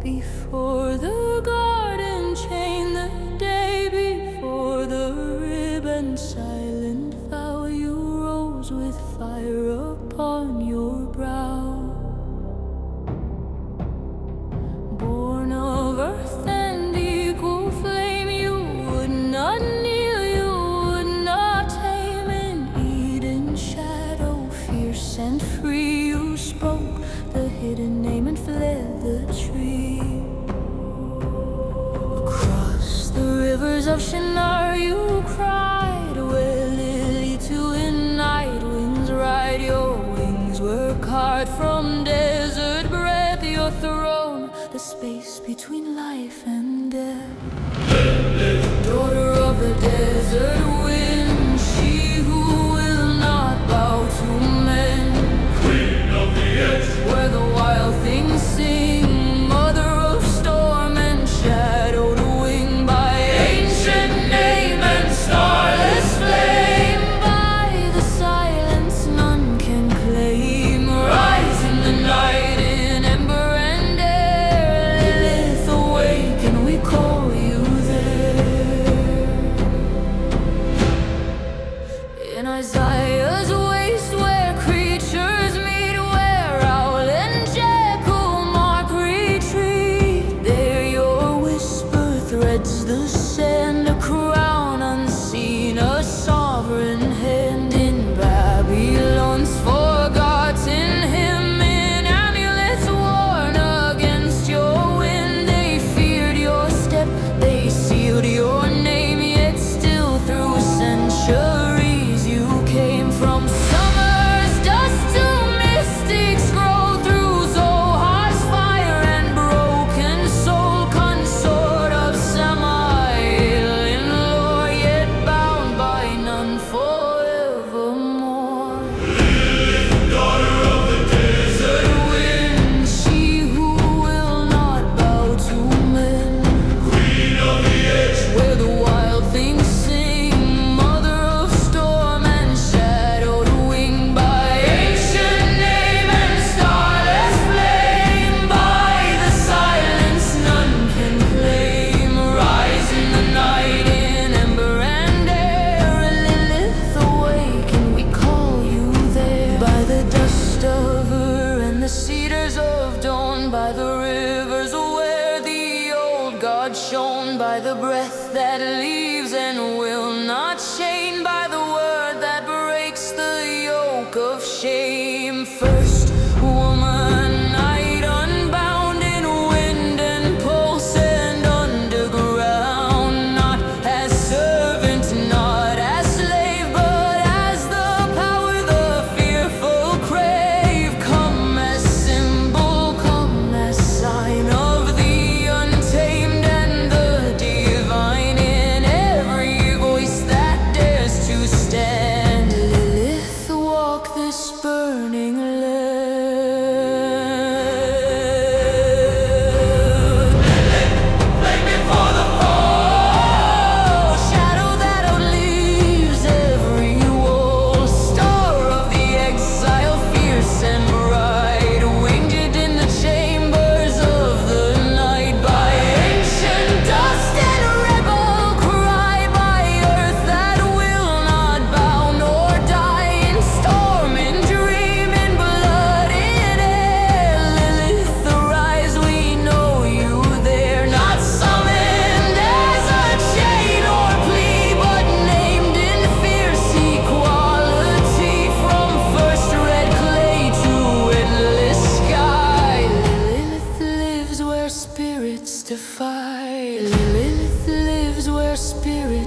Before the garden chain, the day before the ribbon, silent vow, you rose with fire upon your brow. Born of earth and equal flame, you would not kneel, you would not tame. In Eden's shadow, fierce and free, you spoke the hidden name and fled the tree. Across the rivers of Shinar you cried, where lilītu in night winds ride. Your wings were carved from desert breath, your throne the space between life and death. Daughter of the desert wind, she who will not bow to men. Queen of the edge, Where the wild things sing, mother of storm and shadowed wing. By ancient name and starless flame, by the silence none can claim. Rise in the night in ember and air, Lilith awaken, we call you there. In Isaiah's waste where creatures meet, where owl and jackal mark retreat, there your whisper threads the sand, a crown unseen, a sovereign hand. In Babylon's forgotten hymn, in amulets worn against your wind, they feared your step, they sealed your name, yet still through centuries you came. From summer's dust to mystic scroll, through Zohar's fire and broken soul, consort of Samael in lore, yet bound by none forevermore. daughter of the desert, Wind, she who will not bow to men. queen of the edge, Where the wild things sing, mother of storm and shadowed wing. By ancient name and starless flame, by the silence none can claim. Rise in the night in ember and air, Lilith awaken, we call you there. By the dust of Ur and the cedars of dawn, by the rivers where the old God shone, by the breath that leaves and will not chain, by the word that breaks the yoke of shame. First woman, night unbound in wind and pulse and underground, not as servant, not as slave, but as the power the fearful crave. Come as symbol, come as sign of the untamed and the divine, in every voice that dares to stand. Lilith, walk this burning land. flame before the fall, Shadow that outlives every wall, star of the exile, fierce and bright, winged in the chambers of the night. By ancient dust and rebel cry, by earth that will not bow nor die, in storm, in dream, in blood, in air. Lilith, arise, we know you there. Not summoned as a chain or plea, but named in fierce equality. From first red clay to endless sky, Lilith lives where spirits defy. Lilith lives where spirits